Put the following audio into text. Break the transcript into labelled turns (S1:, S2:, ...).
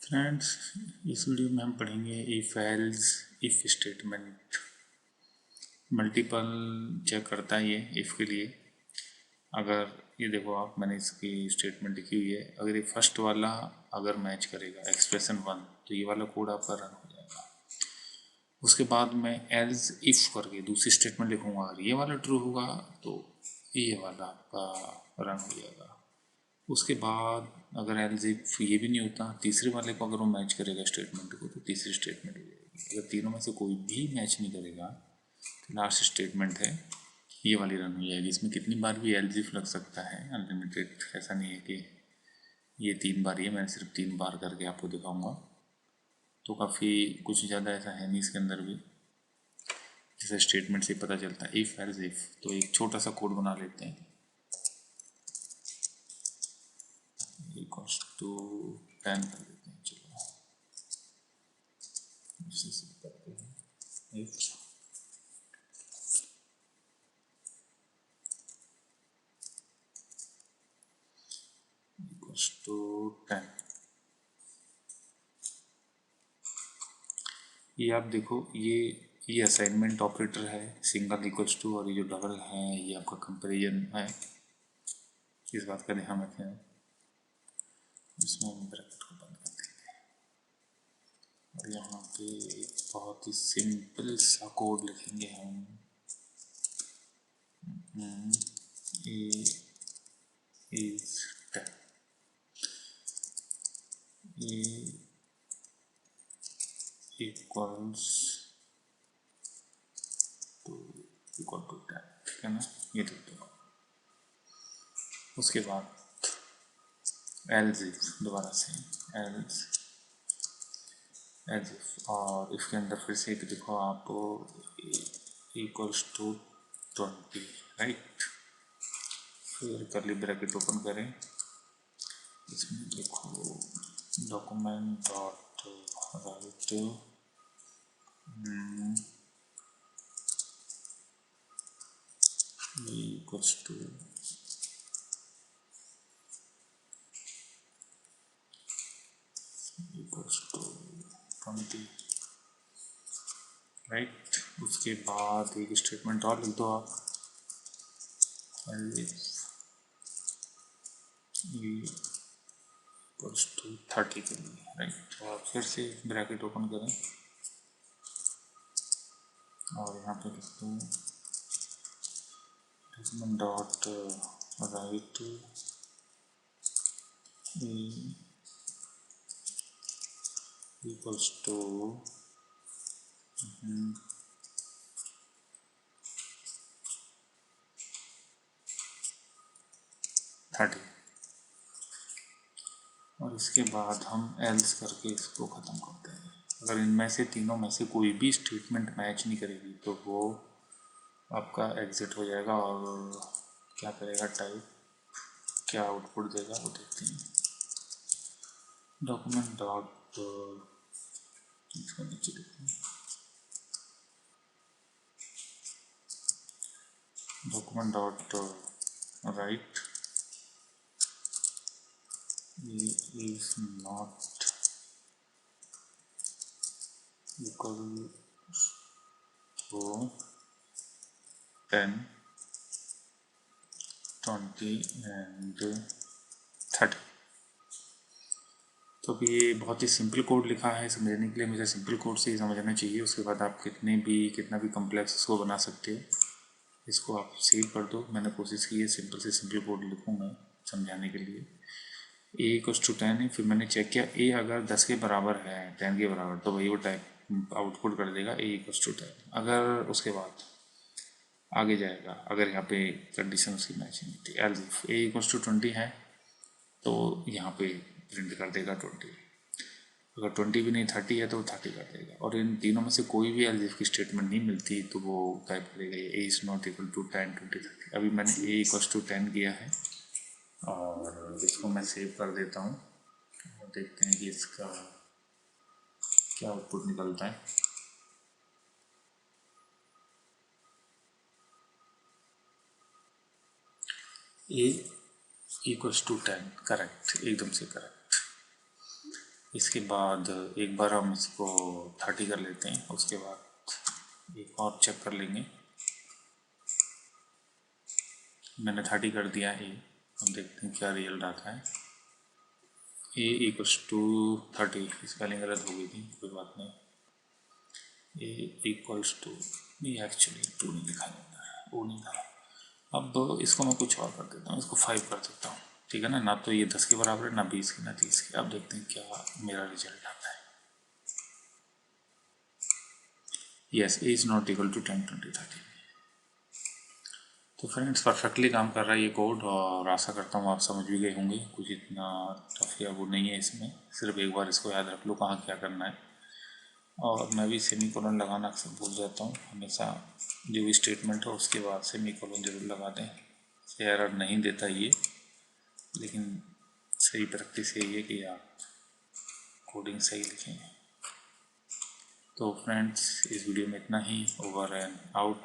S1: Friends, इस video में हम पढ़ेंगे if else if statement. Multiple check करता है ये इफ के लिए। अगर ये देखो आप, मैंने इसकी स्टेटमेंट लिखी हुई है। अगर ये फर्स्ट वाला अगर मैच करेगा एक्सप्रेशन 1 तो ये वाला कोड आपका रन हो जाएगा। उसके बाद मैं एल्स इफ करके दूसरी स्टेटमेंट लिखूंगा। अगर ये वाला ट्रू होगा तो ये वाला आपका रन हो जाएगा। उसके बाद अगर एल्स इफ ये भी नहीं होता, तीसरे वाले को अगर वो मैच करेगा स्टेटमेंट को तो तीसरी स्टेटमेंट हो जाएगी। अगर तीनों में से कोई भी मैच नहीं करेगा तो लास्ट स्टेटमेंट है ये वाली रन हो जाएगी। इसमें कितनी बार भी एल्स इफ लग सकता है, अनलिमिटेड। ऐसा नहीं है कि ये 3 बार ही है, मैंने सिर्फ 3 बार करके आपको दिखाऊंगा। तो काफ़ी कुछ ज़्यादा ऐसा है नहीं इसके अंदर भी, जैसे स्टेटमेंट से पता चलता है इफ एल्स इफ। तो एक छोटा सा कोड बना लेते हैं। इक्वल्स टू 10 कर देते हैं। चलो इसे सेव करते हैं। If equals to 10। ये आप देखो, ये असाइनमेंट ऑपरेटर है, सिंगल इक्वल्स टू, और ये जो डबल है ये आपका कंपेरिजन है। इस बात का ध्यान रखें। इसमें हम ब्रैकेट को बंद कर देंगे और यहाँ पे एक बहुत ही सिंपल सा कोड लिखेंगे हम। A is 10, a equals to equal to 10, ठीक है ना। ये लिख दो। उसके बाद एल्स इफ, दोबारा से एल्स एज इफ, और इसके अंदर फिर से एक देखो आप, इक्वल्स टू 20, राइट। फिर करली ब्रैकेट ओपन करें, इसमें लिखो document dot write equals to equals to 20, right. उसके बाद एक स्टेटमेंट और लिख दो आप, इक्वल्स टू 30 के लिए, राइट। तो आप फिर से ब्रैकेट ओपन करें और यहाँ पे लिख दो document dot write equals to 30। और इसके बाद हम एल्स करके इसको ख़त्म करते हैं। अगर इनमें से तीनों में से कोई भी स्टेटमेंट मैच नहीं करेगी तो वो आपका एग्जिट हो जाएगा। और क्या करेगा टाइप, क्या आउटपुट देगा वो देखते हैं। डॉक्यूमेंट डॉट, इसको नीचे देखते हैं, document dot right is not equal to 10, 20 and 30। तो अभी ये बहुत ही सिंपल कोड लिखा है। समझने के लिए मुझे सिंपल कोड से ही समझना चाहिए। उसके बाद आप कितना भी कम्प्लेक्स इसको बना सकते हो। इसको आप सेव कर दो। मैंने कोशिश की है सिंपल से सिंपल कोड लिखूँ मैं समझाने के लिए। ए इक्वल्स टू 10 है। फिर मैंने चेक किया, ए अगर 10 के बराबर है, 10 के बराबर, तो वही वो टाइप आउटपुट कर देगा ए इक्वल्स टू 10। अगर उसके बाद आगे जाएगा, अगर यहाँ पे कंडीशन उसकी मैच नहीं होती, else if A equals to 20 है तो यहाँ पे प्रिंट कर देगा 20। अगर 20 भी नहीं, 30 है तो 30 कर देगा। और इन तीनों में से कोई भी एल्स इफ की स्टेटमेंट नहीं मिलती तो वो टाइप करेगा A is not equal to 10, 20, 30। अभी मैंने ए इक्वल्स टू 10 किया है और इसको मैं सेव कर देता हूँ और देखते हैं कि इसका क्या आउटपुट निकलता है। ए इक्वल्स टू 10, करेक्ट, एकदम से करेक्ट। इसके बाद एक बार हम इसको 30 कर लेते हैं, उसके बाद एक और चेक कर लेंगे। मैंने 30 कर दिया है। हम देखते हैं क्या रिजल्ट आता है। ए इक्वल्स टू 30, स्पेलिंग गलत हो गई थी, कोई बात नहीं। ए इक्वल्स टू, ये एक्चुअली 2 नहीं लिखा है, वो नहीं था। अब इसको मैं कुछ और कर देता हूँ, इसको 5 कर देता हूँ, ठीक है ना। ना तो ये 10 के बराबर है, ना 20 के, ना 30 के। अब देखते हैं क्या मेरा रिजल्ट आता है। Yes, A is not equal to 10, 20, 30। तो फ्रेंड्स परफेक्टली काम कर रहा है ये कोड, और आशा करता हूँ आप समझ भी गए होंगे। कुछ इतना टफ या वो नहीं है इसमें, सिर्फ एक बार इसको याद रख लो कहाँ क्या करना है। और मैं भी सेमी कोलन लगाना अक्सर भूल जाता हूँ, हमेशा जो भी स्टेटमेंट हो उसके बाद सेमी कोलन जरूर लगा दें। एरर नहीं देता ये, लेकिन सही प्रैक्टिस यही है कि आप कोडिंग सही लिखें। तो फ्रेंड्स इस वीडियो में इतना ही। Over and out.